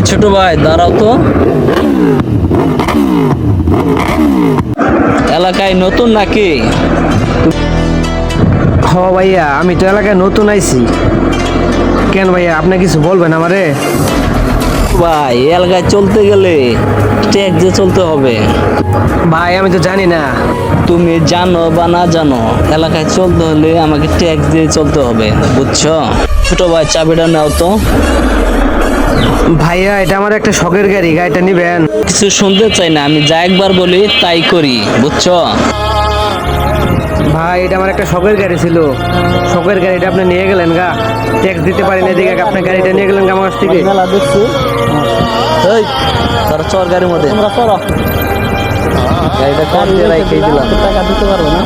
ছোট ভাই দাঁড়াও তো। এলাকায় নতুন নাকি? হ ভাইয়া, আমি তো এলাকায় নতুন আইছি। কেন ভাইয়া, আপনি কিছু বলবেন আমারে? ভাই এলাকায় চলতে গেলে ট্যাক্স দিয়ে চলতে হবে। ভাই আমি তো জানি না। তুমি জানো বা না জানো, এলাকায় চলতে হলে আমাকে ট্যাক্স দিয়ে চলতে হবে, বুঝছো? ছোট ভাই চাবিটা নাও তো। ভাইয়া এটা আমার একটা শখের গাড়ি, গাড়িটা নিবেন? কিছু শুনতে চাই না, আমি যা একবার বলি তাই করি, বুঝছো? ভাই এটা আমার একটা শখের গাড়ি ছিল, শখের গাড়িটা আপনি নিয়ে গেলেন গা, ট্যাক্স দিতে পারেন, এদিকে আপনার গাড়িটা নিয়ে গেলেন গা আমার কাছ থেকে। মেলা দেখছি। এই তোর চর গাড়ির মধ্যে গাড়িটা কম দিয়ে রাখেই দিলাম। টাকা দিতে পারবো না।